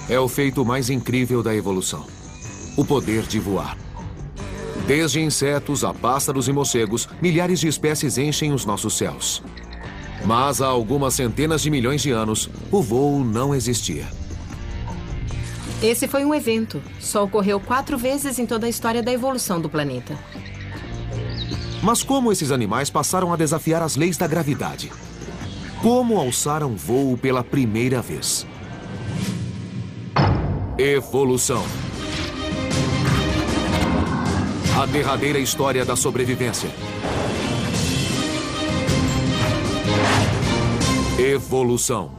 é o feito mais incrível da evolução. O poder de voar. Desde insetos a pássaros e morcegos, milhares de espécies enchem os nossos céus. Mas há algumas centenas de milhões de anos, o voo não existia. Esse foi um evento. Só ocorreu 4 vezes em toda a história da evolução do planeta. Mas como esses animais passaram a desafiar as leis da gravidade? Como alçaram voo pela primeira vez? Evolução. A derradeira história da sobrevivência. Evolução.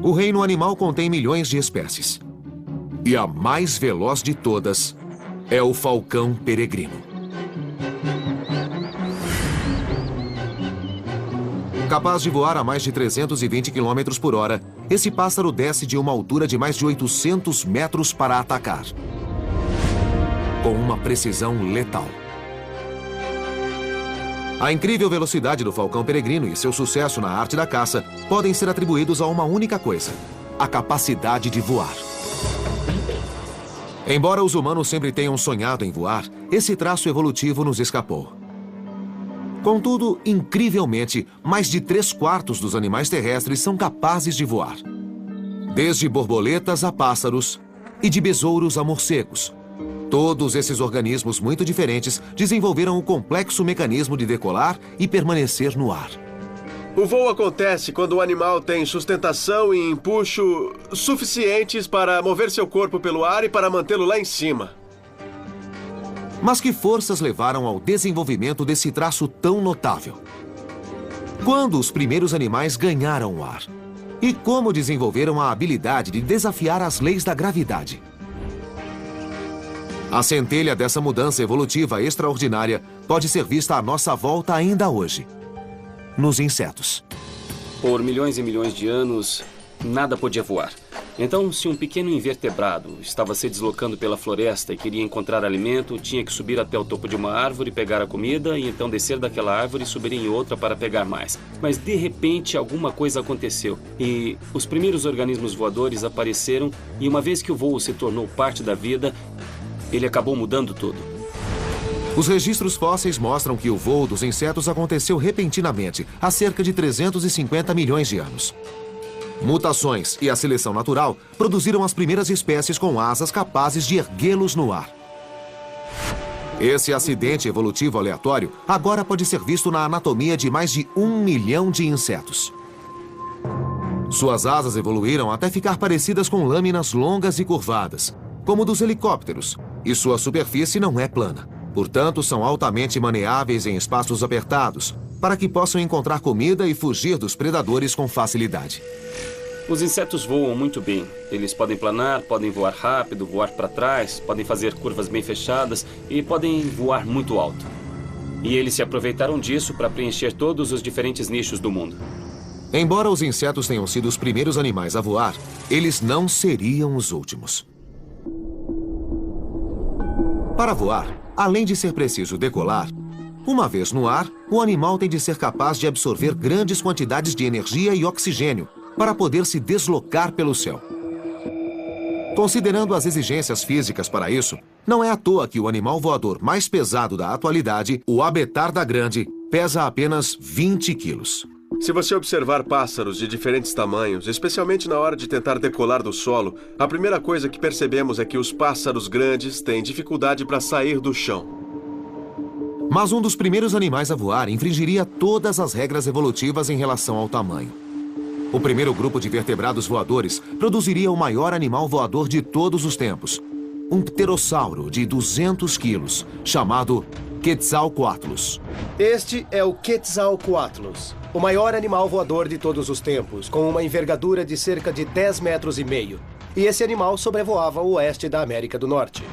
O reino animal contém milhões de espécies. E a mais veloz de todas é o falcão peregrino. Capaz de voar a mais de 320 km por hora, esse pássaro desce de uma altura de mais de 800 metros para atacar. Com uma precisão letal. A incrível velocidade do falcão peregrino e seu sucesso na arte da caça podem ser atribuídos a uma única coisa: a capacidade de voar. Embora os humanos sempre tenham sonhado em voar, esse traço evolutivo nos escapou. Contudo, incrivelmente, mais de 3/4 dos animais terrestres são capazes de voar. Desde borboletas a pássaros e de besouros a morcegos. Todos esses organismos muito diferentes desenvolveram o complexo mecanismo de decolar e permanecer no ar. O voo acontece quando o animal tem sustentação e empuxo suficientes para mover seu corpo pelo ar e para mantê-lo lá em cima. Mas que forças levaram ao desenvolvimento desse traço tão notável? Quando os primeiros animais ganharam o ar? E como desenvolveram a habilidade de desafiar as leis da gravidade? A centelha dessa mudança evolutiva extraordinária pode ser vista à nossa volta ainda hoje. Nos insetos. Por milhões e milhões de anos, nada podia voar. Então, se um pequeno invertebrado estava se deslocando pela floresta e queria encontrar alimento, tinha que subir até o topo de uma árvore, pegar a comida e então descer daquela árvore e subir em outra para pegar mais. Mas, de repente, alguma coisa aconteceu e os primeiros organismos voadores apareceram e uma vez que o voo se tornou parte da vida, ele acabou mudando tudo. Os registros fósseis mostram que o voo dos insetos aconteceu repentinamente, há cerca de 350 milhões de anos. Mutações e a seleção natural produziram as primeiras espécies com asas capazes de erguê-los no ar. Esse acidente evolutivo aleatório agora pode ser visto na anatomia de mais de 1 milhão de insetos. Suas asas evoluíram até ficar parecidas com lâminas longas e curvadas, como dos helicópteros, e sua superfície não é plana. Portanto, são altamente maneáveis em espaços apertados, para que possam encontrar comida e fugir dos predadores com facilidade. Os insetos voam muito bem. Eles podem planar, podem voar rápido, voar para trás, podem fazer curvas bem fechadas e podem voar muito alto. E eles se aproveitaram disso para preencher todos os diferentes nichos do mundo. Embora os insetos tenham sido os primeiros animais a voar, eles não seriam os últimos. Para voar, além de ser preciso decolar, uma vez no ar, o animal tem de ser capaz de absorver grandes quantidades de energia e oxigênio para poder se deslocar pelo céu. Considerando as exigências físicas para isso, não é à toa que o animal voador mais pesado da atualidade, o abetar da grande, pesa apenas 20 quilos. Se você observar pássaros de diferentes tamanhos, especialmente na hora de tentar decolar do solo, a primeira coisa que percebemos é que os pássaros grandes têm dificuldade para sair do chão. Mas um dos primeiros animais a voar infringiria todas as regras evolutivas em relação ao tamanho. O primeiro grupo de vertebrados voadores produziria o maior animal voador de todos os tempos. Um pterossauro de 200 quilos, chamado Quetzalcoatlus. Este é o Quetzalcoatlus, o maior animal voador de todos os tempos, com uma envergadura de cerca de 10,5 metros. E esse animal sobrevoava o oeste da América do Norte.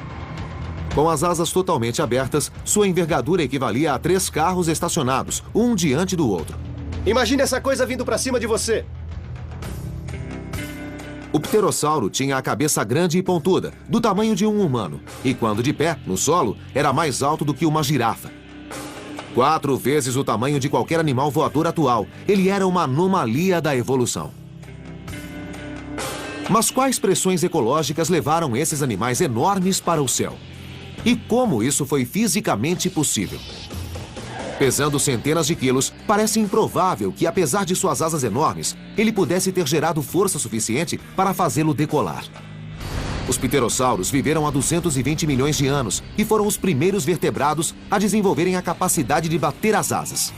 Com as asas totalmente abertas, sua envergadura equivalia a 3 carros estacionados, um diante do outro. Imagine essa coisa vindo para cima de você. O pterossauro tinha a cabeça grande e pontuda, do tamanho de um humano, e quando de pé, no solo, era mais alto do que uma girafa. 4 vezes o tamanho de qualquer animal voador atual, ele era uma anomalia da evolução. Mas quais pressões ecológicas levaram esses animais enormes para o céu? E como isso foi fisicamente possível? Pesando centenas de quilos, parece improvável que, apesar de suas asas enormes, ele pudesse ter gerado força suficiente para fazê-lo decolar. Os pterossauros viveram há 220 milhões de anos e foram os primeiros vertebrados a desenvolverem a capacidade de bater as asas.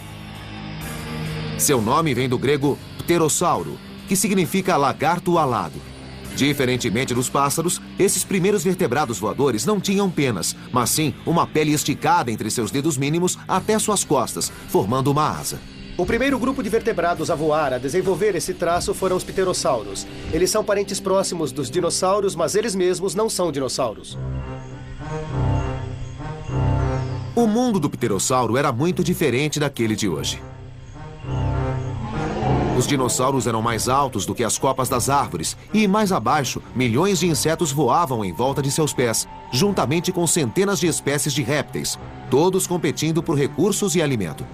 Seu nome vem do grego pterossauro, que significa lagarto alado. Diferentemente dos pássaros, esses primeiros vertebrados voadores não tinham penas, mas sim uma pele esticada entre seus dedos mínimos até suas costas, formando uma asa. O primeiro grupo de vertebrados a voar, a desenvolver esse traço, foram os pterossauros. Eles são parentes próximos dos dinossauros, mas eles mesmos não são dinossauros. O mundo do pterossauro era muito diferente daquele de hoje. Os dinossauros eram mais altos do que as copas das árvores e, mais abaixo, milhões de insetos voavam em volta de seus pés, juntamente com centenas de espécies de répteis, todos competindo por recursos e alimento.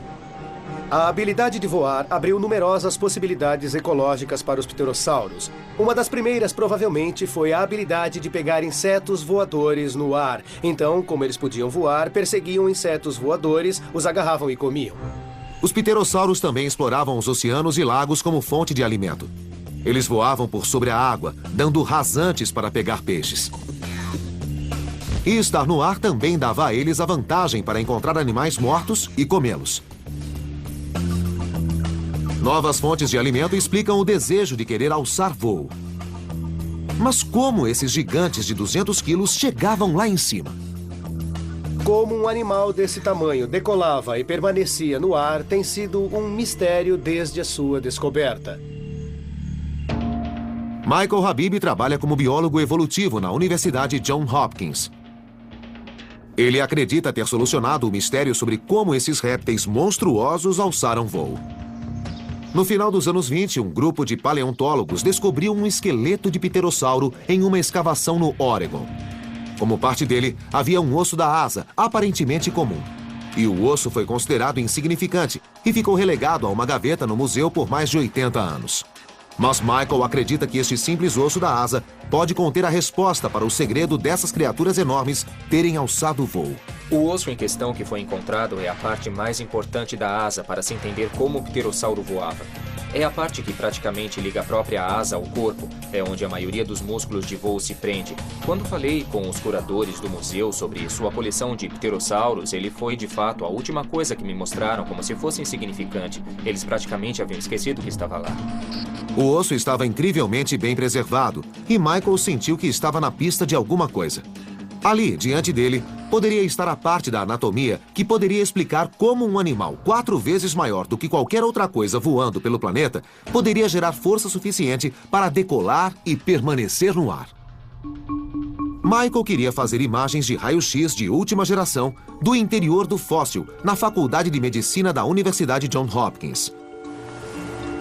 A habilidade de voar abriu numerosas possibilidades ecológicas para os pterossauros. Uma das primeiras, provavelmente, foi a habilidade de pegar insetos voadores no ar. Então, como eles podiam voar, perseguiam insetos voadores, os agarravam e comiam. Os pterossauros também exploravam os oceanos e lagos como fonte de alimento. Eles voavam por sobre a água, dando rasantes para pegar peixes. E estar no ar também dava a eles a vantagem para encontrar animais mortos e comê-los. Novas fontes de alimento explicam o desejo de querer alçar voo. Mas como esses gigantes de 200 quilos chegavam lá em cima? Como um animal desse tamanho decolava e permanecia no ar tem sido um mistério desde a sua descoberta. Michael Habib trabalha como biólogo evolutivo na Universidade Johns Hopkins. Ele acredita ter solucionado o mistério sobre como esses répteis monstruosos alçaram voo. No final dos anos 20, um grupo de paleontólogos descobriu um esqueleto de pterossauro em uma escavação no Oregon. Como parte dele, havia um osso da asa, aparentemente comum. E o osso foi considerado insignificante e ficou relegado a uma gaveta no museu por mais de 80 anos. Mas Michael acredita que este simples osso da asa pode conter a resposta para o segredo dessas criaturas enormes terem alçado voo. O osso em questão que foi encontrado é a parte mais importante da asa para se entender como o pterossauro voava. É a parte que praticamente liga a própria asa ao corpo, é onde a maioria dos músculos de voo se prende. Quando falei com os curadores do museu sobre sua coleção de pterossauros, ele foi de fato a última coisa que me mostraram como se fosse insignificante. Eles praticamente haviam esquecido que estava lá. O osso estava incrivelmente bem preservado e Michael sentiu que estava na pista de alguma coisa. Ali, diante dele, poderia estar a parte da anatomia que poderia explicar como um animal 4 vezes maior do que qualquer outra coisa voando pelo planeta poderia gerar força suficiente para decolar e permanecer no ar. Michael queria fazer imagens de raio-x de última geração do interior do fóssil na Faculdade de Medicina da Universidade Johns Hopkins.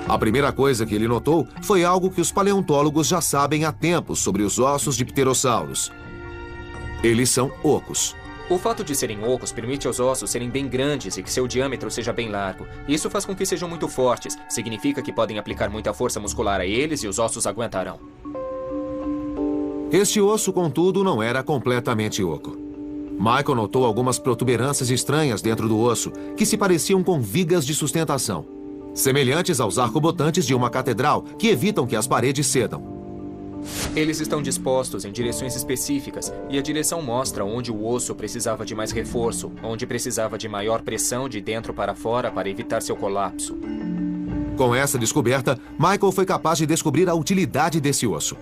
A primeira coisa que ele notou foi algo que os paleontólogos já sabem há tempos sobre os ossos de pterossauros. Eles são ocos. O fato de serem ocos permite aos ossos serem bem grandes e que seu diâmetro seja bem largo. Isso faz com que sejam muito fortes. Significa que podem aplicar muita força muscular a eles e os ossos aguentarão. Este osso, contudo, não era completamente oco. Michael notou algumas protuberâncias estranhas dentro do osso, que se pareciam com vigas de sustentação, semelhantes aos arcobotantes de uma catedral, que evitam que as paredes cedam. Eles estão dispostos em direções específicas, e a direção mostra onde o osso precisava de mais reforço, onde precisava de maior pressão de dentro para fora para evitar seu colapso. Com essa descoberta, Michael foi capaz de descobrir a utilidade desse osso.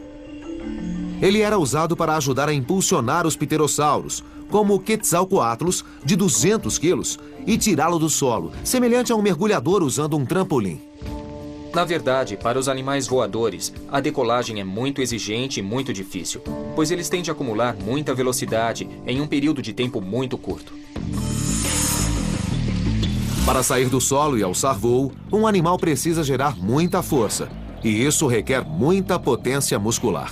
Ele era usado para ajudar a impulsionar os pterossauros, como o Quetzalcoatlus, de 200 quilos, e tirá-lo do solo, semelhante a um mergulhador usando um trampolim. Na verdade, para os animais voadores, a decolagem é muito exigente e muito difícil, pois eles têm de acumular muita velocidade em um período de tempo muito curto. Para sair do solo e alçar voo, um animal precisa gerar muita força, e isso requer muita potência muscular.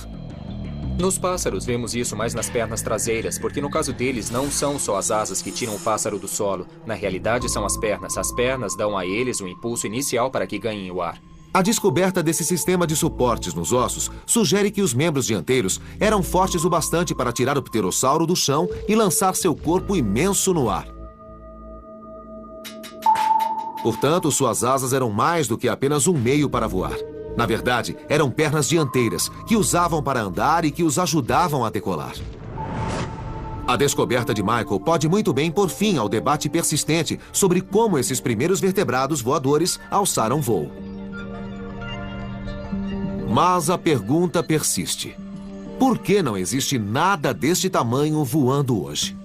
Nos pássaros, vemos isso mais nas pernas traseiras, porque no caso deles não são só as asas que tiram o pássaro do solo. Na realidade, são as pernas. As pernas dão a eles o impulso inicial para que ganhem o ar. A descoberta desse sistema de suportes nos ossos sugere que os membros dianteiros eram fortes o bastante para tirar o pterossauro do chão e lançar seu corpo imenso no ar. Portanto, suas asas eram mais do que apenas um meio para voar. Na verdade, eram pernas dianteiras, que usavam para andar e que os ajudavam a decolar. A descoberta de Michael pode muito bem pôr fim ao debate persistente sobre como esses primeiros vertebrados voadores alçaram voo. Mas a pergunta persiste. Por que não existe nada deste tamanho voando hoje?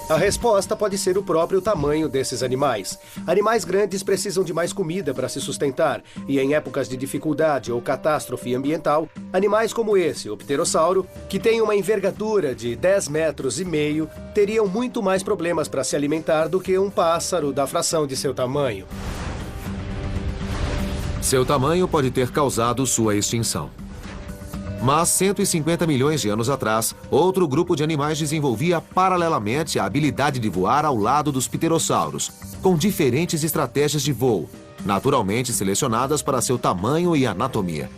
A resposta pode ser o próprio tamanho desses animais. Animais grandes precisam de mais comida para se sustentar, e em épocas de dificuldade ou catástrofe ambiental, animais como esse, o pterossauro, que tem uma envergadura de 10,5 metros, teriam muito mais problemas para se alimentar do que um pássaro da fração de seu tamanho. Seu tamanho pode ter causado sua extinção. Mas 150 milhões de anos atrás, outro grupo de animais desenvolvia paralelamente a habilidade de voar ao lado dos pterossauros, com diferentes estratégias de voo, naturalmente selecionadas para seu tamanho e anatomia.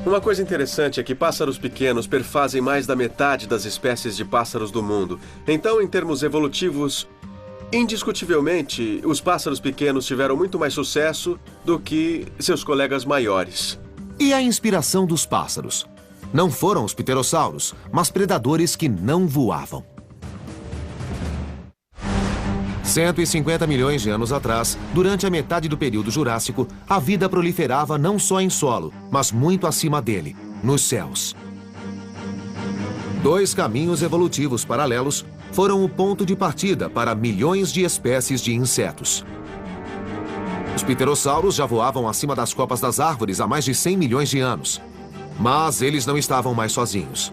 Uma coisa interessante é que pássaros pequenos perfazem mais da metade das espécies de pássaros do mundo. Então, em termos evolutivos, indiscutivelmente, os pássaros pequenos tiveram muito mais sucesso do que seus colegas maiores. E a inspiração dos pássaros? Não foram os pterossauros, mas predadores que não voavam. 150 milhões de anos atrás, durante a metade do período Jurássico, a vida proliferava não só em solo, mas muito acima dele, nos céus. Dois caminhos evolutivos paralelos foram o ponto de partida para milhões de espécies de insetos. Os pterossauros já voavam acima das copas das árvores há mais de 100 milhões de anos. Mas eles não estavam mais sozinhos.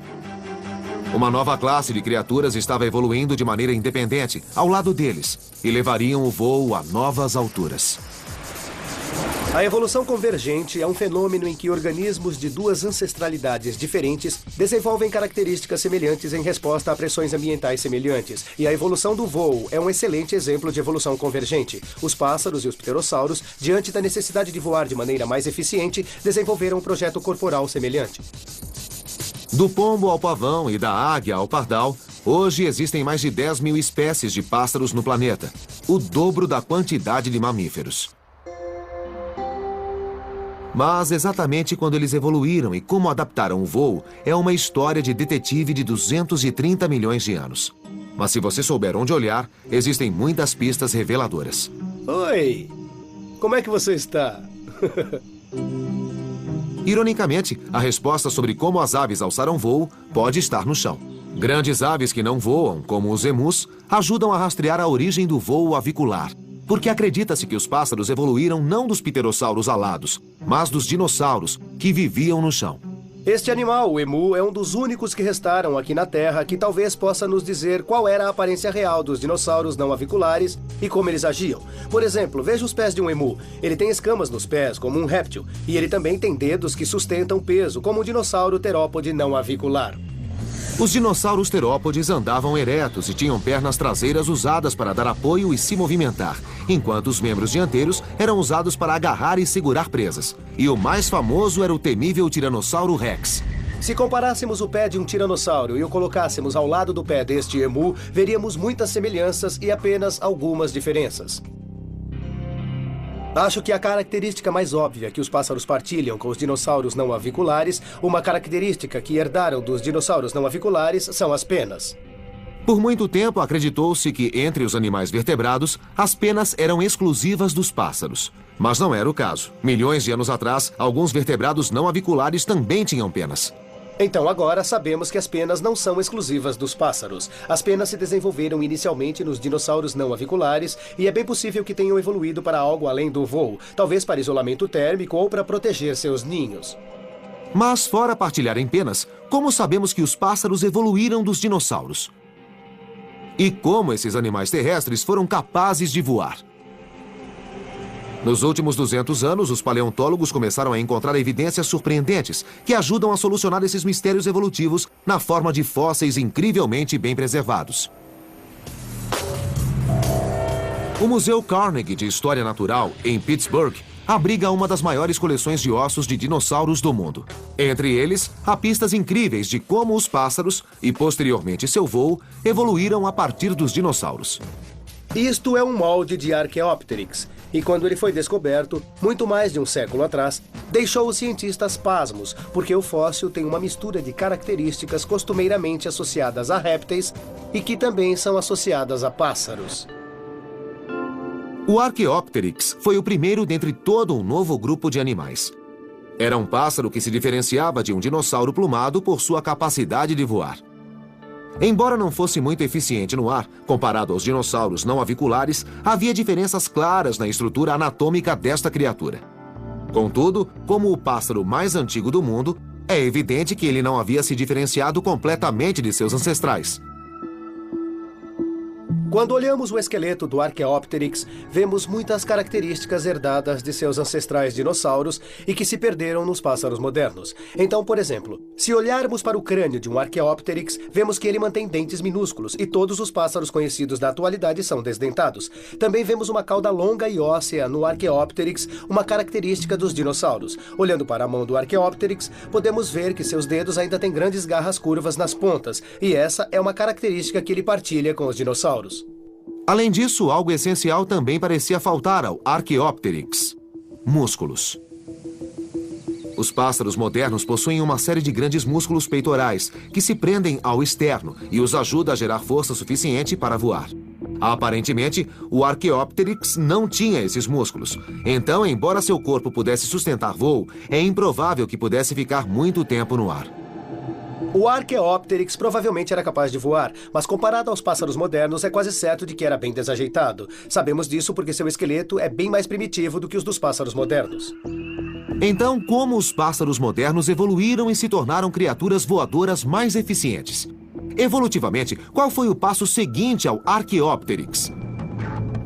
Uma nova classe de criaturas estava evoluindo de maneira independente, ao lado deles, e levariam o voo a novas alturas. A evolução convergente é um fenômeno em que organismos de duas ancestralidades diferentes desenvolvem características semelhantes em resposta a pressões ambientais semelhantes. E a evolução do voo é um excelente exemplo de evolução convergente. Os pássaros e os pterossauros, diante da necessidade de voar de maneira mais eficiente, desenvolveram um projeto corporal semelhante. Do pombo ao pavão e da águia ao pardal, hoje existem mais de 10 mil espécies de pássaros no planeta, o dobro da quantidade de mamíferos. Mas exatamente quando eles evoluíram e como adaptaram o voo é uma história de detetive de 230 milhões de anos. Mas se você souber onde olhar, existem muitas pistas reveladoras. Oi! Como é que você está? Ironicamente, a resposta sobre como as aves alçaram voo pode estar no chão. Grandes aves que não voam, como os emus, ajudam a rastrear a origem do voo avicular. Porque acredita-se que os pássaros evoluíram não dos pterossauros alados, mas dos dinossauros, que viviam no chão. Este animal, o emu, é um dos únicos que restaram aqui na Terra que talvez possa nos dizer qual era a aparência real dos dinossauros não aviculares e como eles agiam. Por exemplo, veja os pés de um emu. Ele tem escamas nos pés, como um réptil, e ele também tem dedos que sustentam peso, como um dinossauro terópode não avicular. Os dinossauros terópodes andavam eretos e tinham pernas traseiras usadas para dar apoio e se movimentar, enquanto os membros dianteiros eram usados para agarrar e segurar presas. E o mais famoso era o temível Tiranossauro Rex. Se comparássemos o pé de um tiranossauro e o colocássemos ao lado do pé deste emu, veríamos muitas semelhanças e apenas algumas diferenças. Acho que a característica mais óbvia que os pássaros partilham com os dinossauros não aviculares, uma característica que herdaram dos dinossauros não aviculares, são as penas. Por muito tempo, acreditou-se que, entre os animais vertebrados, as penas eram exclusivas dos pássaros. Mas não era o caso. Milhões de anos atrás, alguns vertebrados não aviculares também tinham penas. Então agora sabemos que as penas não são exclusivas dos pássaros. As penas se desenvolveram inicialmente nos dinossauros não aviculares e é bem possível que tenham evoluído para algo além do voo, talvez para isolamento térmico ou para proteger seus ninhos. Mas fora partilharem penas, como sabemos que os pássaros evoluíram dos dinossauros? E como esses animais terrestres foram capazes de voar? Nos últimos 200 anos, os paleontólogos começaram a encontrar evidências surpreendentes que ajudam a solucionar esses mistérios evolutivos na forma de fósseis incrivelmente bem preservados. O Museu Carnegie de História Natural, em Pittsburgh, abriga uma das maiores coleções de ossos de dinossauros do mundo. Entre eles, há pistas incríveis de como os pássaros, e posteriormente seu voo, evoluíram a partir dos dinossauros. Isto é um molde de Archaeopteryx, e quando ele foi descoberto, muito mais de um século atrás, deixou os cientistas pasmos, porque o fóssil tem uma mistura de características costumeiramente associadas a répteis e que também são associadas a pássaros. O Archaeopteryx foi o primeiro dentre todo um novo grupo de animais. Era um pássaro que se diferenciava de um dinossauro plumado por sua capacidade de voar. Embora não fosse muito eficiente no ar, comparado aos dinossauros não aviculares, havia diferenças claras na estrutura anatômica desta criatura. Contudo, como o pássaro mais antigo do mundo, é evidente que ele não havia se diferenciado completamente de seus ancestrais. Quando olhamos o esqueleto do Archaeopteryx, vemos muitas características herdadas de seus ancestrais dinossauros e que se perderam nos pássaros modernos. Então, por exemplo, se olharmos para o crânio de um Archaeopteryx, vemos que ele mantém dentes minúsculos e todos os pássaros conhecidos da atualidade são desdentados. Também vemos uma cauda longa e óssea no Archaeopteryx, uma característica dos dinossauros. Olhando para a mão do Archaeopteryx, podemos ver que seus dedos ainda têm grandes garras curvas nas pontas, e essa é uma característica que ele partilha com os dinossauros. Além disso, algo essencial também parecia faltar ao Archaeopteryx: músculos. Os pássaros modernos possuem uma série de grandes músculos peitorais que se prendem ao externo e os ajuda a gerar força suficiente para voar. Aparentemente, o Archaeopteryx não tinha esses músculos. Então, embora seu corpo pudesse sustentar voo, é improvável que pudesse ficar muito tempo no ar. O Archaeopteryx provavelmente era capaz de voar, mas comparado aos pássaros modernos, é quase certo de que era bem desajeitado. Sabemos disso porque seu esqueleto é bem mais primitivo do que os dos pássaros modernos. Então, como os pássaros modernos evoluíram e se tornaram criaturas voadoras mais eficientes? Evolutivamente, qual foi o passo seguinte ao Archaeopteryx?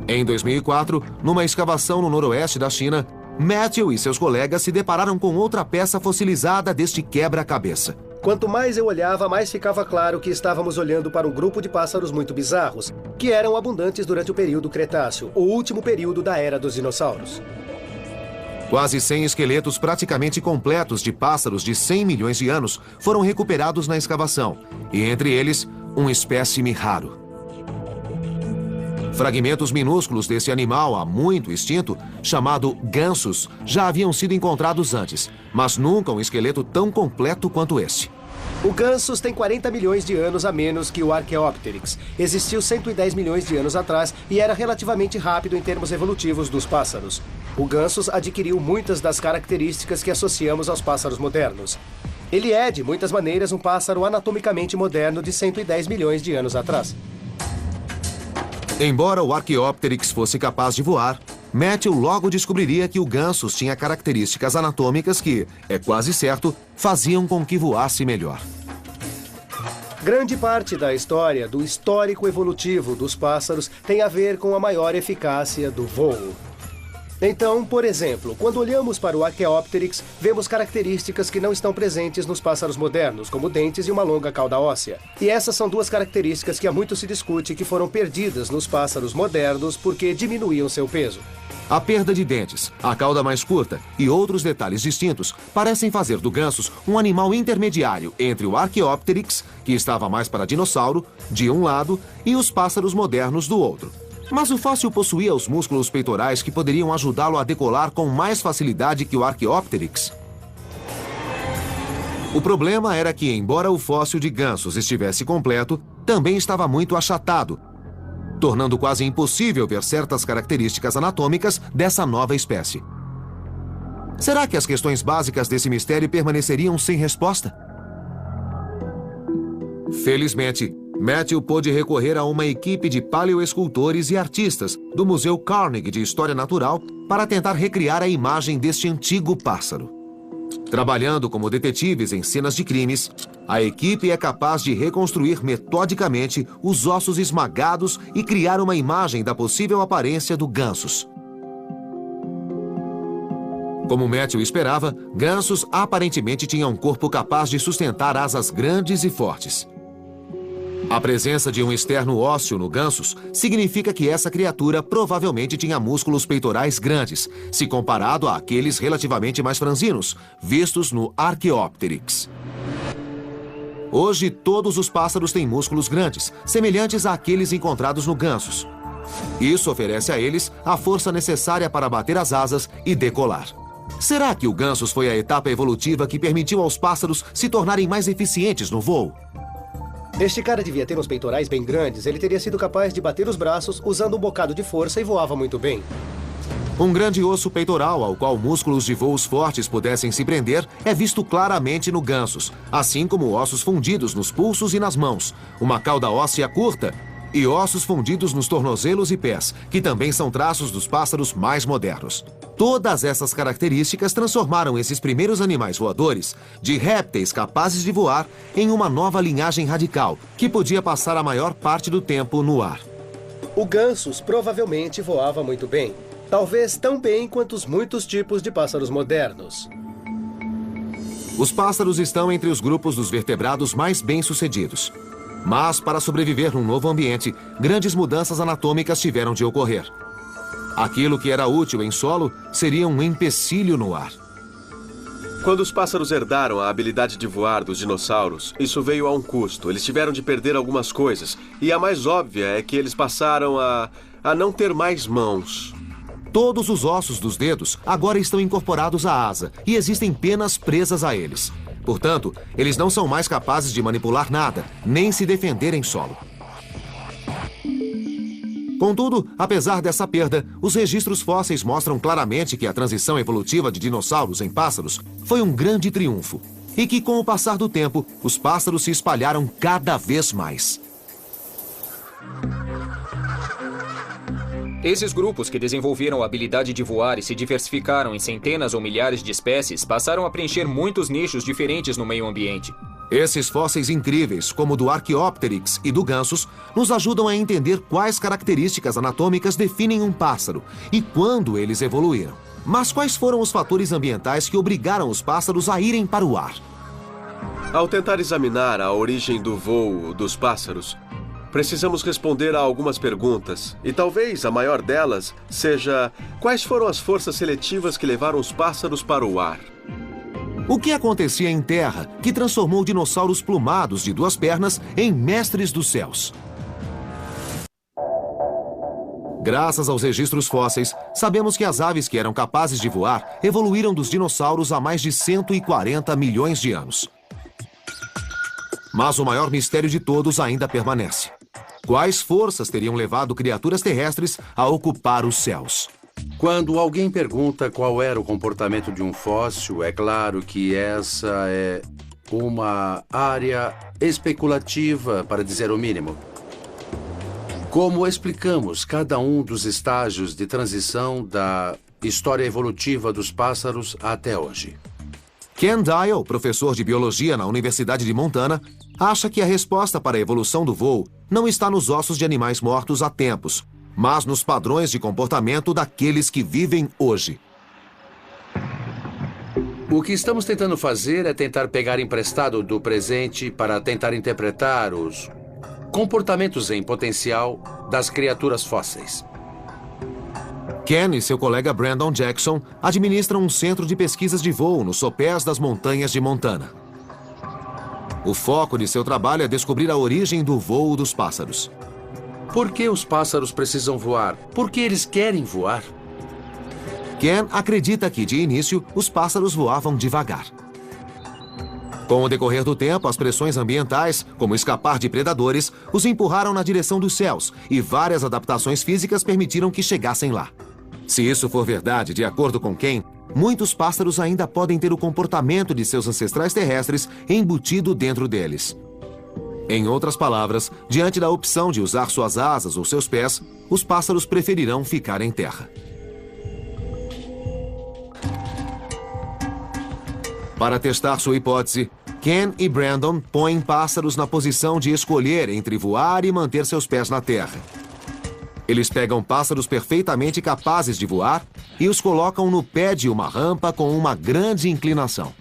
Em 2004, numa escavação no noroeste da China, Matthew e seus colegas se depararam com outra peça fossilizada deste quebra-cabeça. Quanto mais eu olhava, mais ficava claro que estávamos olhando para um grupo de pássaros muito bizarros, que eram abundantes durante o período Cretáceo, o último período da era dos dinossauros. Quase 100 esqueletos praticamente completos de pássaros de 100 milhões de anos foram recuperados na escavação, e entre eles, um espécime raro. Fragmentos minúsculos desse animal há muito extinto, chamado gansos, já haviam sido encontrados antes, mas nunca um esqueleto tão completo quanto este. O Gansus tem 40 milhões de anos a menos que o Archaeopteryx. Existiu 110 milhões de anos atrás e era relativamente rápido em termos evolutivos dos pássaros. O Gansus adquiriu muitas das características que associamos aos pássaros modernos. Ele é, de muitas maneiras, um pássaro anatomicamente moderno de 110 milhões de anos atrás. Embora o Archaeopteryx fosse capaz de voar, Matthew logo descobriria que o Gansus tinha características anatômicas que, é quase certo, faziam com que voasse melhor. Grande parte da história do histórico evolutivo dos pássaros tem a ver com a maior eficácia do voo. Então, por exemplo, quando olhamos para o Archaeopteryx, vemos características que não estão presentes nos pássaros modernos, como dentes e uma longa cauda óssea. E essas são duas características que há muito se discute que foram perdidas nos pássaros modernos porque diminuíam seu peso. A perda de dentes, a cauda mais curta e outros detalhes distintos parecem fazer do Gansus um animal intermediário entre o Archaeopteryx, que estava mais para dinossauro, de um lado, e os pássaros modernos do outro. Mas o fóssil possuía os músculos peitorais que poderiam ajudá-lo a decolar com mais facilidade que o Archaeopteryx. O problema era que, embora o fóssil de Gansus estivesse completo, também estava muito achatado, tornando quase impossível ver certas características anatômicas dessa nova espécie. Será que as questões básicas desse mistério permaneceriam sem resposta? Felizmente, Matthew pôde recorrer a uma equipe de paleoescultores e artistas do Museu Carnegie de História Natural para tentar recriar a imagem deste antigo pássaro. Trabalhando como detetives em cenas de crimes, a equipe é capaz de reconstruir metodicamente os ossos esmagados e criar uma imagem da possível aparência do Gansus. Como Matthew esperava, gansos aparentemente tinham um corpo capaz de sustentar asas grandes e fortes. A presença de um externo ósseo no gansos significa que essa criatura provavelmente tinha músculos peitorais grandes, se comparado àqueles relativamente mais franzinos, vistos no Archaeopteryx. Hoje, todos os pássaros têm músculos grandes, semelhantes àqueles encontrados no gansos. Isso oferece a eles a força necessária para bater as asas e decolar. Será que o gansos foi a etapa evolutiva que permitiu aos pássaros se tornarem mais eficientes no voo? Este cara devia ter uns peitorais bem grandes. Ele teria sido capaz de bater os braços usando um bocado de força e voava muito bem. Um grande osso peitoral ao qual músculos de voos fortes pudessem se prender é visto claramente no gansos, assim como ossos fundidos nos pulsos e nas mãos, uma cauda óssea curta e ossos fundidos nos tornozelos e pés, que também são traços dos pássaros mais modernos. Todas essas características transformaram esses primeiros animais voadores, de répteis capazes de voar, em uma nova linhagem radical, que podia passar a maior parte do tempo no ar. O gansos provavelmente voava muito bem. Talvez tão bem quanto os muitos tipos de pássaros modernos. Os pássaros estão entre os grupos dos vertebrados mais bem-sucedidos. Mas, para sobreviver num novo ambiente, grandes mudanças anatômicas tiveram de ocorrer. Aquilo que era útil em solo seria um empecilho no ar. Quando os pássaros herdaram a habilidade de voar dos dinossauros, isso veio a um custo. Eles tiveram de perder algumas coisas. E a mais óbvia é que eles passaram a não ter mais mãos. Todos os ossos dos dedos agora estão incorporados à asa e existem penas presas a eles. Portanto, eles não são mais capazes de manipular nada, nem se defender em solo. Contudo, apesar dessa perda, os registros fósseis mostram claramente que a transição evolutiva de dinossauros em pássaros foi um grande triunfo e que, com o passar do tempo, os pássaros se espalharam cada vez mais. Esses grupos que desenvolveram a habilidade de voar e se diversificaram em centenas ou milhares de espécies passaram a preencher muitos nichos diferentes no meio ambiente. Esses fósseis incríveis, como o do Archaeopteryx e do gansos, nos ajudam a entender quais características anatômicas definem um pássaro e quando eles evoluíram. Mas quais foram os fatores ambientais que obrigaram os pássaros a irem para o ar? Ao tentar examinar a origem do voo dos pássaros, precisamos responder a algumas perguntas, e talvez a maior delas seja: quais foram as forças seletivas que levaram os pássaros para o ar? O que acontecia em terra que transformou dinossauros plumados de duas pernas em mestres dos céus? Graças aos registros fósseis, sabemos que as aves que eram capazes de voar evoluíram dos dinossauros há mais de 140 milhões de anos. Mas o maior mistério de todos ainda permanece. Quais forças teriam levado criaturas terrestres a ocupar os céus? Quando alguém pergunta qual era o comportamento de um fóssil, é claro que essa é uma área especulativa, para dizer o mínimo. Como explicamos cada um dos estágios de transição da história evolutiva dos pássaros até hoje? Ken Dial, professor de biologia na Universidade de Montana, acha que a resposta para a evolução do voo não está nos ossos de animais mortos há tempos, mas nos padrões de comportamento daqueles que vivem hoje. O que estamos tentando fazer é tentar pegar emprestado do presente para tentar interpretar os comportamentos em potencial das criaturas fósseis. Ken e seu colega Brandon Jackson administram um centro de pesquisas de voo nos sopés das montanhas de Montana. O foco de seu trabalho é descobrir a origem do voo dos pássaros. Por que os pássaros precisam voar? Por que eles querem voar? Ken acredita que, de início, os pássaros voavam devagar. Com o decorrer do tempo, as pressões ambientais, como escapar de predadores, os empurraram na direção dos céus e várias adaptações físicas permitiram que chegassem lá. Se isso for verdade, de acordo com Ken, muitos pássaros ainda podem ter o comportamento de seus ancestrais terrestres embutido dentro deles. Em outras palavras, diante da opção de usar suas asas ou seus pés, os pássaros preferirão ficar em terra. Para testar sua hipótese, Ken e Brandon põem pássaros na posição de escolher entre voar e manter seus pés na terra. Eles pegam pássaros perfeitamente capazes de voar e os colocam no pé de uma rampa com uma grande inclinação.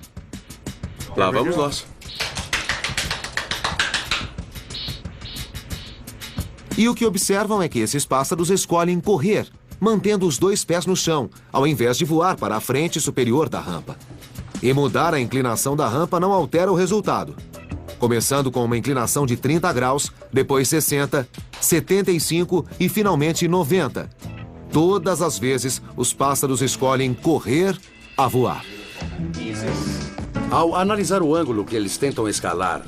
Lá vamos nós. E o que observam é que esses pássaros escolhem correr, mantendo os 2 pés no chão, ao invés de voar para a frente superior da rampa. E mudar a inclinação da rampa não altera o resultado. Começando com uma inclinação de 30 graus, depois 60, 75 e finalmente 90. Todas as vezes, os pássaros escolhem correr a voar. Ao analisar o ângulo que eles tentam escalar,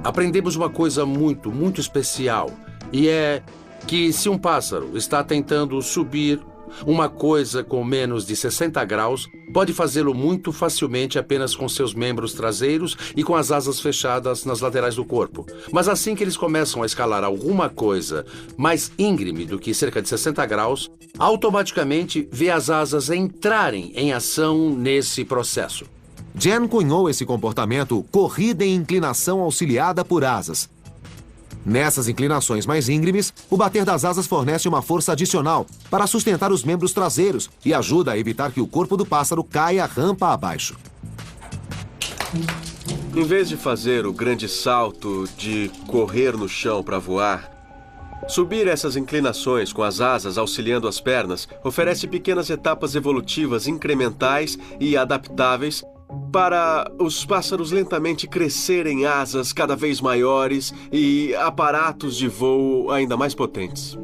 aprendemos uma coisa muito especial. E é que se um pássaro está tentando subir uma coisa com menos de 60 graus, pode fazê-lo muito facilmente apenas com seus membros traseiros e com as asas fechadas nas laterais do corpo. Mas assim que eles começam a escalar alguma coisa mais íngreme do que cerca de 60 graus, automaticamente vê as asas entrarem em ação nesse processo. Jen cunhou esse comportamento corrida em inclinação auxiliada por asas. Nessas inclinações mais íngremes, o bater das asas fornece uma força adicional para sustentar os membros traseiros e ajuda a evitar que o corpo do pássaro caia rampa abaixo. Em vez de fazer o grande salto de correr no chão para voar, subir essas inclinações com as asas auxiliando as pernas oferece pequenas etapas evolutivas incrementais e adaptáveis para os pássaros lentamente crescerem asas cada vez maiores e aparatos de voo ainda mais potentes.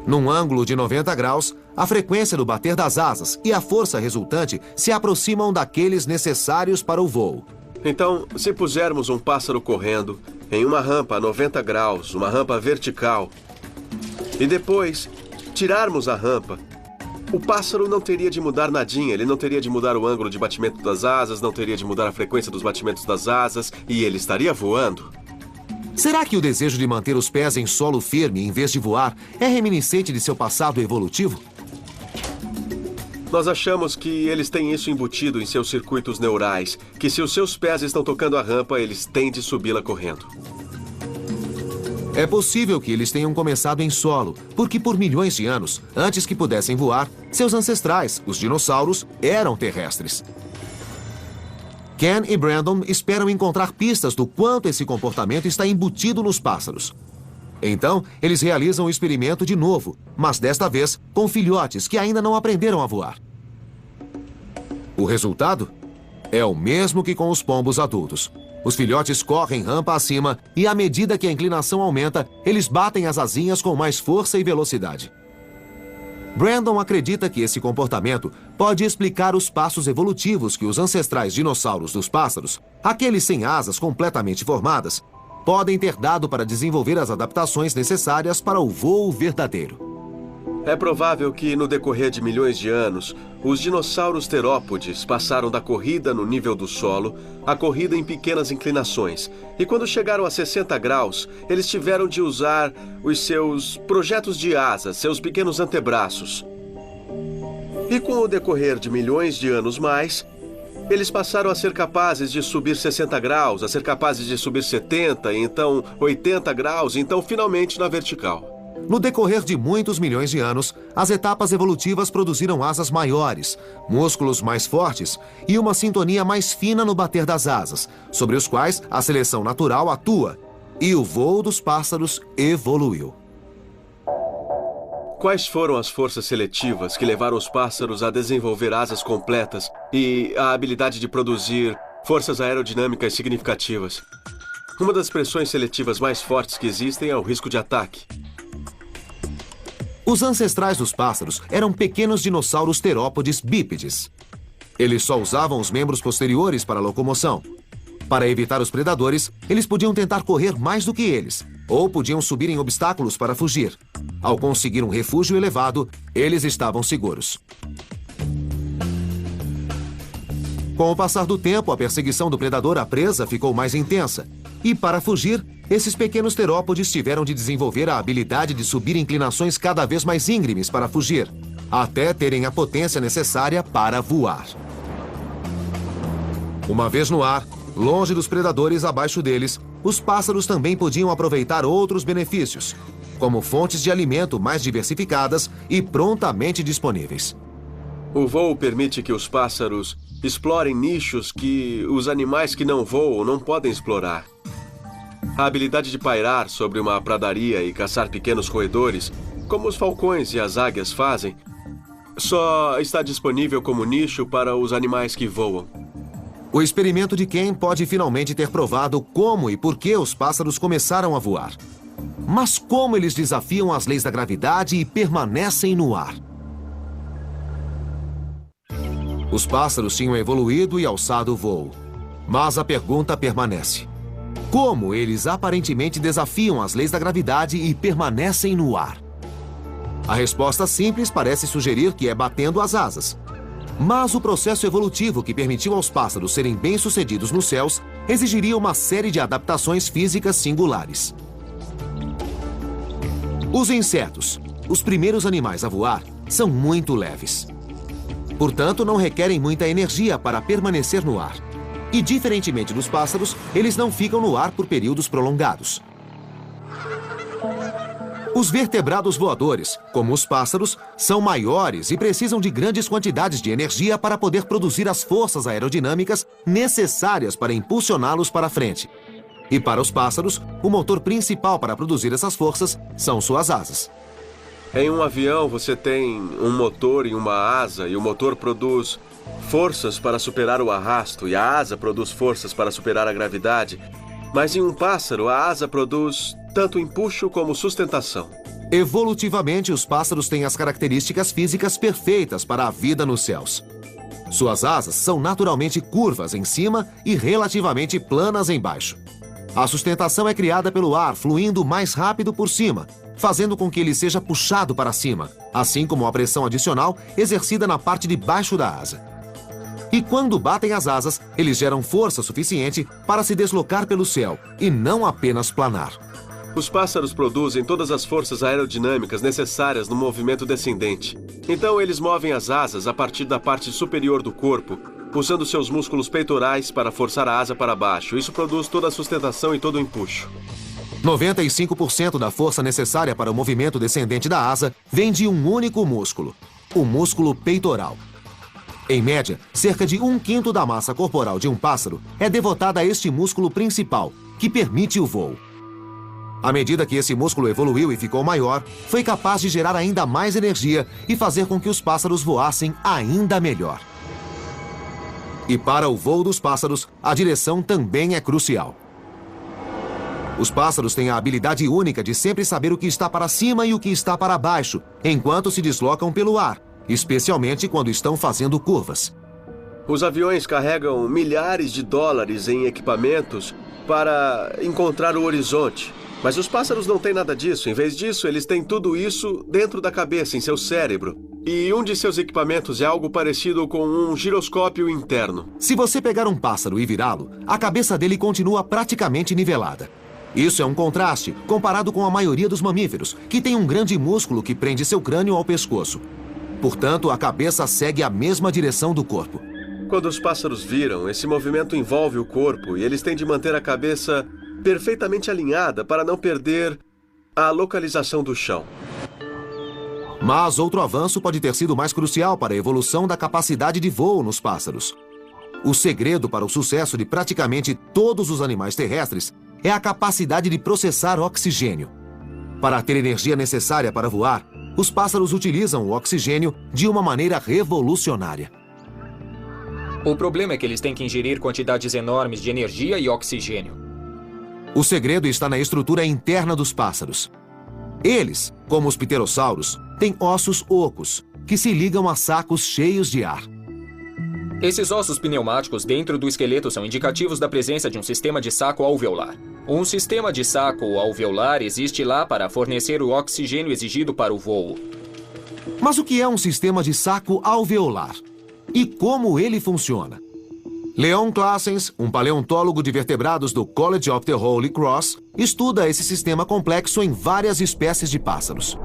Num ângulo de 90 graus, a frequência do bater das asas e a força resultante se aproximam daqueles necessários para o voo. Então, se pusermos um pássaro correndo em uma rampa a 90 graus, uma rampa vertical, e depois tirarmos a rampa, o pássaro não teria de mudar nadinha, ele não teria de mudar o ângulo de batimento das asas, não teria de mudar a frequência dos batimentos das asas e ele estaria voando. Será que o desejo de manter os pés em solo firme em vez de voar é reminiscente de seu passado evolutivo? Nós achamos que eles têm isso embutido em seus circuitos neurais, que se os seus pés estão tocando a rampa, eles têm de subi-la correndo. É possível que eles tenham começado em solo, porque por milhões de anos, antes que pudessem voar, seus ancestrais, os dinossauros, eram terrestres. Ken e Brandon esperam encontrar pistas do quanto esse comportamento está embutido nos pássaros. Então, eles realizam o experimento de novo, mas desta vez com filhotes que ainda não aprenderam a voar. O resultado é o mesmo que com os pombos adultos. Os filhotes correm rampa acima e, à medida que a inclinação aumenta, eles batem as asinhas com mais força e velocidade. Brandon acredita que esse comportamento pode explicar os passos evolutivos que os ancestrais dinossauros dos pássaros, aqueles sem asas completamente formadas, podem ter dado para desenvolver as adaptações necessárias para o voo verdadeiro. É provável que, no decorrer de milhões de anos, os dinossauros terópodes passaram da corrida no nível do solo à corrida em pequenas inclinações. E quando chegaram a 60 graus, eles tiveram de usar os seus projetos de asas, seus pequenos antebraços. E com o decorrer de milhões de anos mais, eles passaram a ser capazes de subir 60 graus, a ser capazes de subir 70, e então 80 graus, e então finalmente na vertical. No decorrer de muitos milhões de anos, as etapas evolutivas produziram asas maiores, músculos mais fortes e uma sintonia mais fina no bater das asas, sobre os quais a seleção natural atua, e o voo dos pássaros evoluiu. Quais foram as forças seletivas que levaram os pássaros a desenvolver asas completas e a habilidade de produzir forças aerodinâmicas significativas? Uma das pressões seletivas mais fortes que existem é o risco de ataque. Os ancestrais dos pássaros eram pequenos dinossauros terópodes bípedes. Eles só usavam os membros posteriores para a locomoção. Para evitar os predadores, eles podiam tentar correr mais do que eles, ou podiam subir em obstáculos para fugir. Ao conseguir um refúgio elevado, eles estavam seguros. Com o passar do tempo, a perseguição do predador à presa ficou mais intensa. E para fugir, esses pequenos terópodes tiveram de desenvolver a habilidade de subir inclinações cada vez mais íngremes para fugir, até terem a potência necessária para voar. Uma vez no ar, longe dos predadores abaixo deles, os pássaros também podiam aproveitar outros benefícios, como fontes de alimento mais diversificadas e prontamente disponíveis. O voo permite que os pássaros explorem nichos que os animais que não voam não podem explorar. A habilidade de pairar sobre uma pradaria e caçar pequenos roedores, como os falcões e as águias fazem, só está disponível como nicho para os animais que voam. O experimento de Ken pode finalmente ter provado como e por que os pássaros começaram a voar. Mas como eles desafiam as leis da gravidade e permanecem no ar? Os pássaros tinham evoluído e alçado o voo. Mas a pergunta permanece. Como eles aparentemente desafiam as leis da gravidade e permanecem no ar? A resposta simples parece sugerir que é batendo as asas. Mas o processo evolutivo que permitiu aos pássaros serem bem-sucedidos nos céus exigiria uma série de adaptações físicas singulares. Os insetos, os primeiros animais a voar, são muito leves. Portanto, não requerem muita energia para permanecer no ar. E, diferentemente dos pássaros, eles não ficam no ar por períodos prolongados. Os vertebrados voadores, como os pássaros, são maiores e precisam de grandes quantidades de energia para poder produzir as forças aerodinâmicas necessárias para impulsioná-los para frente. E para os pássaros, o motor principal para produzir essas forças são suas asas. Em um avião, você tem um motor e uma asa, e o motor produz forças para superar o arrasto, e a asa produz forças para superar a gravidade. Mas em um pássaro, a asa produz tanto empuxo como sustentação. Evolutivamente, os pássaros têm as características físicas perfeitas para a vida nos céus. Suas asas são naturalmente curvas em cima e relativamente planas embaixo. A sustentação é criada pelo ar fluindo mais rápido por cima, fazendo com que ele seja puxado para cima, assim como a pressão adicional exercida na parte de baixo da asa. E quando batem as asas, eles geram força suficiente para se deslocar pelo céu e não apenas planar. Os pássaros produzem todas as forças aerodinâmicas necessárias no movimento descendente. Então eles movem as asas a partir da parte superior do corpo, usando seus músculos peitorais para forçar a asa para baixo. Isso produz toda a sustentação e todo o empuxo. 95% da força necessária para o movimento descendente da asa vem de um único músculo, o músculo peitoral. Em média, cerca de 1/5 da massa corporal de um pássaro é devotada a este músculo principal, que permite o voo. À medida que esse músculo evoluiu e ficou maior, foi capaz de gerar ainda mais energia e fazer com que os pássaros voassem ainda melhor. E para o voo dos pássaros, a direção também é crucial. Os pássaros têm a habilidade única de sempre saber o que está para cima e o que está para baixo, enquanto se deslocam pelo ar, especialmente quando estão fazendo curvas. Os aviões carregam milhares de dólares em equipamentos para encontrar o horizonte. Mas os pássaros não têm nada disso. Em vez disso, eles têm tudo isso dentro da cabeça, em seu cérebro. E um de seus equipamentos é algo parecido com um giroscópio interno. Se você pegar um pássaro e virá-lo, a cabeça dele continua praticamente nivelada. Isso é um contraste comparado com a maioria dos mamíferos, que tem um grande músculo que prende seu crânio ao pescoço. Portanto, a cabeça segue a mesma direção do corpo. Quando os pássaros viram, esse movimento envolve o corpo e eles têm de manter a cabeça perfeitamente alinhada para não perder a localização do chão. Mas outro avanço pode ter sido mais crucial para a evolução da capacidade de voo nos pássaros. O segredo para o sucesso de praticamente todos os animais terrestres é a capacidade de processar oxigênio. Para ter energia necessária para voar, os pássaros utilizam o oxigênio de uma maneira revolucionária. O problema é que eles têm que ingerir quantidades enormes de energia e oxigênio. O segredo está na estrutura interna dos pássaros. Eles, como os pterossauros, têm ossos ocos, que se ligam a sacos cheios de ar. Esses ossos pneumáticos dentro do esqueleto são indicativos da presença de um sistema de saco alveolar. Um sistema de saco alveolar existe lá para fornecer o oxigênio exigido para o voo. Mas o que é um sistema de saco alveolar? E como ele funciona? Leon Claessens, um paleontólogo de vertebrados do College of the Holy Cross, estuda esse sistema complexo em várias espécies de pássaros.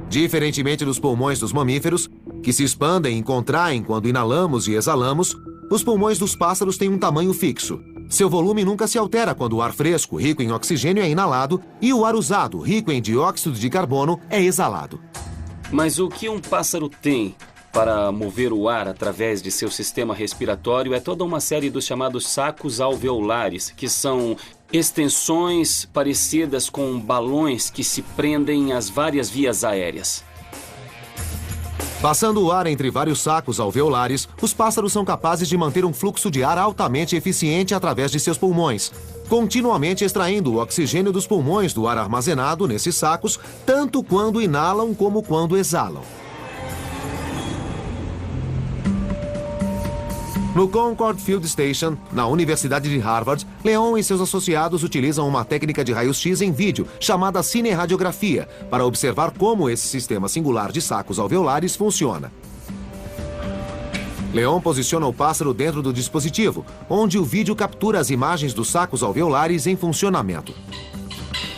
Diferentemente dos pulmões dos mamíferos, que se expandem e contraem quando inalamos e exalamos, os pulmões dos pássaros têm um tamanho fixo. Seu volume nunca se altera quando o ar fresco, rico em oxigênio, é inalado e o ar usado, rico em dióxido de carbono, é exalado. Mas o que um pássaro tem para mover o ar através de seu sistema respiratório é toda uma série dos chamados sacos alveolares, que são extensões parecidas com balões que se prendem às várias vias aéreas. Passando o ar entre vários sacos alveolares, os pássaros são capazes de manter um fluxo de ar altamente eficiente através de seus pulmões, continuamente extraindo o oxigênio dos pulmões do ar armazenado nesses sacos, tanto quando inalam como quando exalam. No Concorde Field Station, na Universidade de Harvard, Leon e seus associados utilizam uma técnica de raio-x em vídeo chamada cineradiografia para observar como esse sistema singular de sacos alveolares funciona. Leon posiciona o pássaro dentro do dispositivo, onde o vídeo captura as imagens dos sacos alveolares em funcionamento.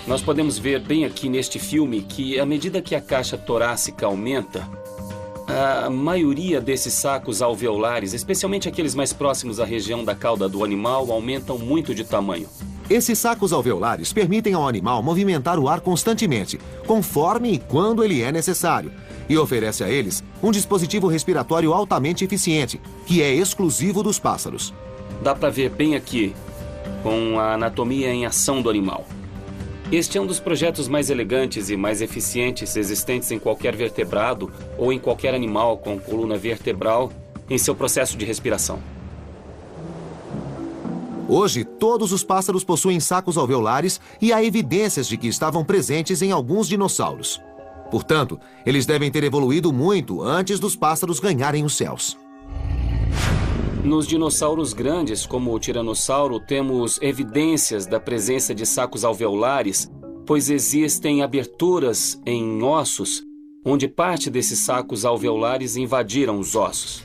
Nós podemos ver bem aqui neste filme que, à medida que a caixa torácica aumenta, a maioria desses sacos alveolares, especialmente aqueles mais próximos à região da cauda do animal, aumentam muito de tamanho. Esses sacos alveolares permitem ao animal movimentar o ar constantemente, conforme e quando ele é necessário, e oferece a eles um dispositivo respiratório altamente eficiente, que é exclusivo dos pássaros. Dá para ver bem aqui, com a anatomia em ação do animal. Este é um dos projetos mais elegantes e mais eficientes existentes em qualquer vertebrado ou em qualquer animal com coluna vertebral em seu processo de respiração. Hoje, todos os pássaros possuem sacos alveolares e há evidências de que estavam presentes em alguns dinossauros. Portanto, eles devem ter evoluído muito antes dos pássaros ganharem os céus. Nos dinossauros grandes, como o tiranossauro, temos evidências da presença de sacos alveolares, pois existem aberturas em ossos, onde parte desses sacos alveolares invadiram os ossos.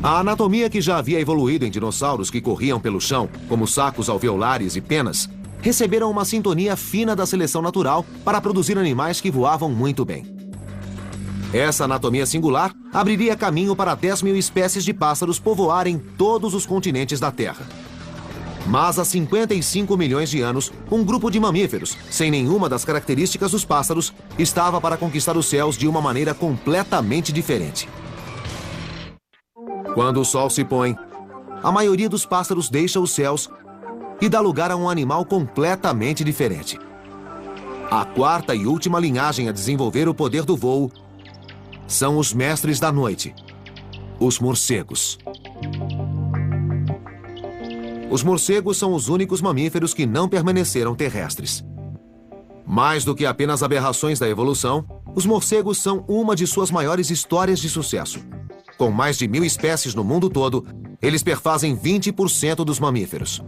A anatomia que já havia evoluído em dinossauros que corriam pelo chão, como sacos alveolares e penas, receberam uma sintonia fina da seleção natural para produzir animais que voavam muito bem. Essa anatomia singular abriria caminho para 10 mil espécies de pássaros povoarem todos os continentes da Terra. Mas há 55 milhões de anos, um grupo de mamíferos, sem nenhuma das características dos pássaros, estava para conquistar os céus de uma maneira completamente diferente. Quando o sol se põe, a maioria dos pássaros deixa os céus e dá lugar a um animal completamente diferente. A quarta e última linhagem a desenvolver o poder do voo são os mestres da noite, os morcegos. Os morcegos são os únicos mamíferos que não permaneceram terrestres. Mais do que apenas aberrações da evolução, os morcegos são uma de suas maiores histórias de sucesso. Com mais de 1000 espécies no mundo todo, eles perfazem 20% dos mamíferos.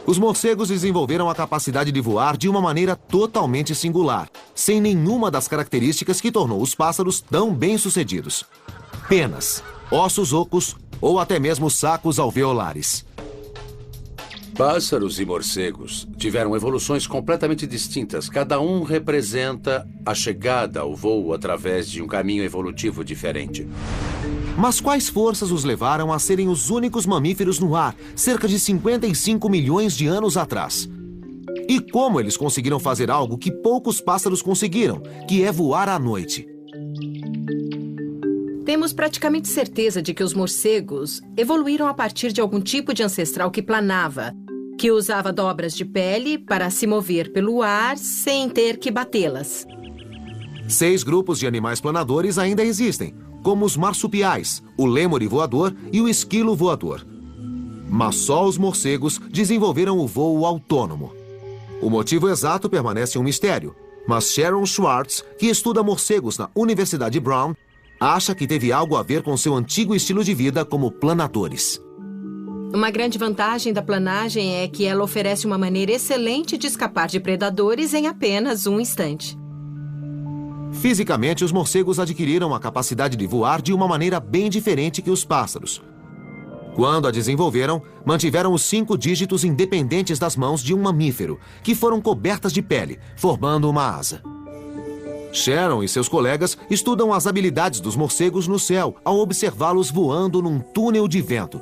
Os morcegos desenvolveram a capacidade de voar de uma maneira totalmente singular, sem nenhuma das características que tornou os pássaros tão bem-sucedidos. Penas, ossos ocos ou até mesmo sacos alveolares. Pássaros e morcegos tiveram evoluções completamente distintas. Cada um representa a chegada ao voo através de um caminho evolutivo diferente. Mas quais forças os levaram a serem os únicos mamíferos no ar, cerca de 55 milhões de anos atrás? E como eles conseguiram fazer algo que poucos pássaros conseguiram, que é voar à noite? Temos praticamente certeza de que os morcegos evoluíram a partir de algum tipo de ancestral que planava, que usava dobras de pele para se mover pelo ar sem ter que batê-las. 6 grupos de animais planadores ainda existem, como os marsupiais, o lêmure voador e o esquilo voador. Mas só os morcegos desenvolveram o voo autônomo. O motivo exato permanece um mistério, mas Sharon Schwartz, que estuda morcegos na Universidade Brown, acha que teve algo a ver com seu antigo estilo de vida como planadores. Uma grande vantagem da planagem é que ela oferece uma maneira excelente de escapar de predadores em apenas um instante. Fisicamente, os morcegos adquiriram a capacidade de voar de uma maneira bem diferente que os pássaros. Quando a desenvolveram, mantiveram os 5 dígitos independentes das mãos de um mamífero, que foram cobertas de pele, formando uma asa. Sharon e seus colegas estudam as habilidades dos morcegos no céu ao observá-los voando num túnel de vento.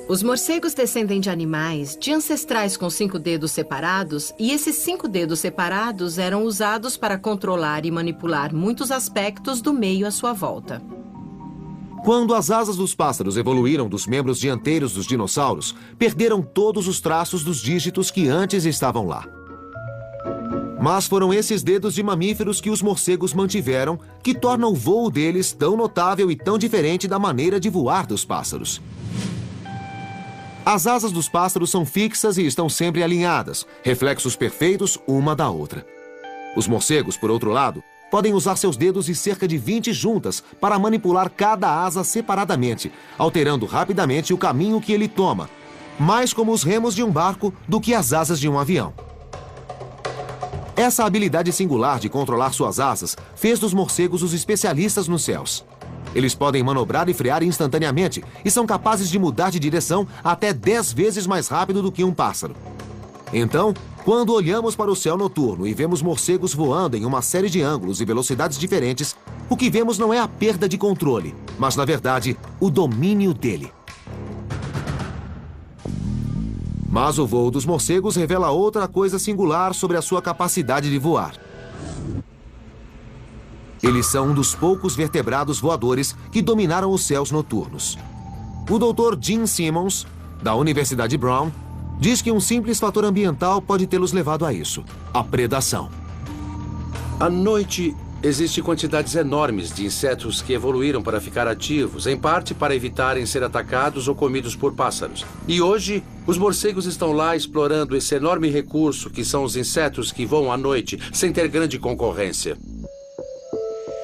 Os morcegos descendem de animais, de ancestrais com 5 dedos separados, e esses 5 dedos separados eram usados para controlar e manipular muitos aspectos do meio à sua volta. Quando as asas dos pássaros evoluíram dos membros dianteiros dos dinossauros, perderam todos os traços dos dígitos que antes estavam lá. Mas foram esses dedos de mamíferos que os morcegos mantiveram, que tornam o voo deles tão notável e tão diferente da maneira de voar dos pássaros. As asas dos pássaros são fixas e estão sempre alinhadas, reflexos perfeitos uma da outra. Os morcegos, por outro lado, podem usar seus dedos e cerca de 20 juntas para manipular cada asa separadamente, alterando rapidamente o caminho que ele toma, mais como os remos de um barco do que as asas de um avião. Essa habilidade singular de controlar suas asas fez dos morcegos os especialistas nos céus. Eles podem manobrar e frear instantaneamente e são capazes de mudar de direção até 10 vezes mais rápido do que um pássaro. Então, quando olhamos para o céu noturno e vemos morcegos voando em uma série de ângulos e velocidades diferentes, o que vemos não é a perda de controle, mas, na verdade, o domínio dele. Mas o voo dos morcegos revela outra coisa singular sobre a sua capacidade de voar. Eles são um dos poucos vertebrados voadores que dominaram os céus noturnos. O Dr. Gene Simmons, da Universidade Brown, diz que um simples fator ambiental pode tê-los levado a isso: a predação. À noite, existem quantidades enormes de insetos que evoluíram para ficar ativos, em parte para evitarem ser atacados ou comidos por pássaros. E hoje, os morcegos estão lá explorando esse enorme recurso que são os insetos que voam à noite, sem ter grande concorrência.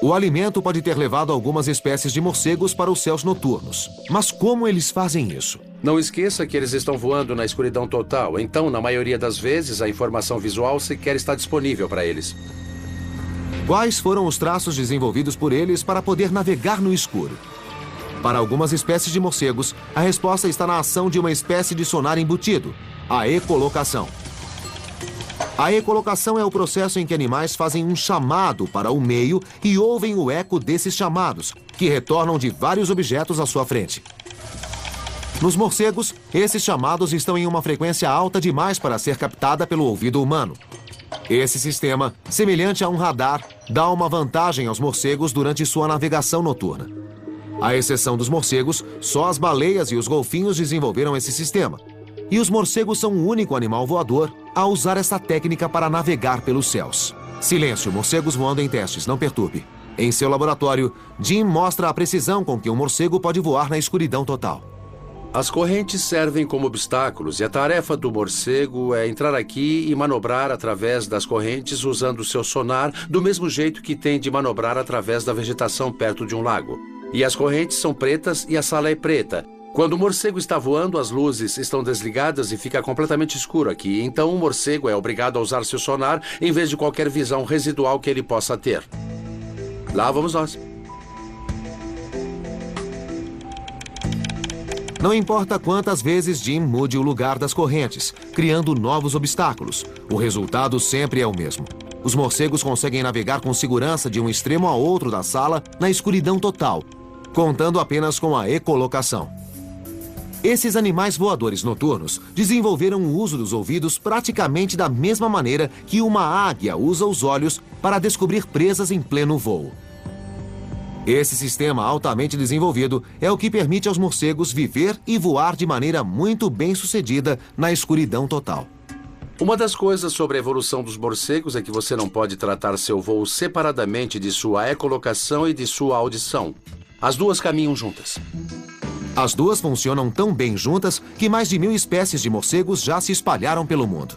O alimento pode ter levado algumas espécies de morcegos para os céus noturnos. Mas como eles fazem isso? Não esqueça que eles estão voando na escuridão total, então, na maioria das vezes, a informação visual sequer está disponível para eles. Quais foram os traços desenvolvidos por eles para poder navegar no escuro? Para algumas espécies de morcegos, a resposta está na ação de uma espécie de sonar embutido, a ecolocação. A ecolocação é o processo em que animais fazem um chamado para o meio e ouvem o eco desses chamados, que retornam de vários objetos à sua frente. Nos morcegos, esses chamados estão em uma frequência alta demais para ser captada pelo ouvido humano. Esse sistema, semelhante a um radar, dá uma vantagem aos morcegos durante sua navegação noturna. À exceção dos morcegos, só as baleias e os golfinhos desenvolveram esse sistema. E os morcegos são o único animal voador a usar essa técnica para navegar pelos céus. Silêncio, morcegos voando em testes, não perturbe. Em seu laboratório, Jim mostra a precisão com que um morcego pode voar na escuridão total. As correntes servem como obstáculos e a tarefa do morcego é entrar aqui e manobrar através das correntes usando seu sonar, do mesmo jeito que tem de manobrar através da vegetação perto de um lago. E as correntes são pretas e a sala é preta. Quando o morcego está voando, as luzes estão desligadas e fica completamente escuro aqui. Então o morcego é obrigado a usar seu sonar em vez de qualquer visão residual que ele possa ter. Lá vamos nós. Não importa quantas vezes Jim mude o lugar das correntes, criando novos obstáculos, o resultado sempre é o mesmo. Os morcegos conseguem navegar com segurança de um extremo a outro da sala na escuridão total, contando apenas com a ecolocação. Esses animais voadores noturnos desenvolveram o uso dos ouvidos praticamente da mesma maneira que uma águia usa os olhos para descobrir presas em pleno voo. Esse sistema altamente desenvolvido é o que permite aos morcegos viver e voar de maneira muito bem-sucedida na escuridão total. Uma das coisas sobre a evolução dos morcegos é que você não pode tratar seu voo separadamente de sua ecolocação e de sua audição. As duas caminham juntas. As duas funcionam tão bem juntas que mais de 1000 espécies de morcegos já se espalharam pelo mundo.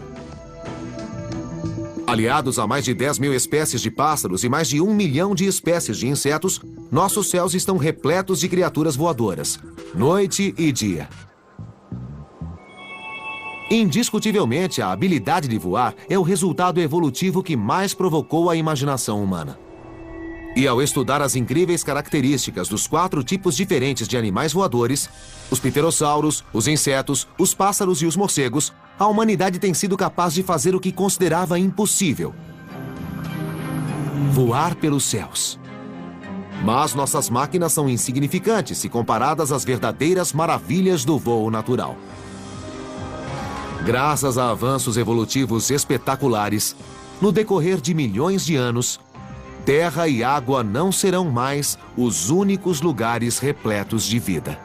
Aliados a mais de 10.000 espécies de pássaros e mais de 1 milhão de espécies de insetos, nossos céus estão repletos de criaturas voadoras, noite e dia. Indiscutivelmente, a habilidade de voar é o resultado evolutivo que mais provocou a imaginação humana. E ao estudar as incríveis características dos 4 tipos diferentes de animais voadores, os pterossauros, os insetos, os pássaros e os morcegos, a humanidade tem sido capaz de fazer o que considerava impossível: voar pelos céus. Mas nossas máquinas são insignificantes se comparadas às verdadeiras maravilhas do voo natural. Graças a avanços evolutivos espetaculares, no decorrer de milhões de anos, terra e água não serão mais os únicos lugares repletos de vida.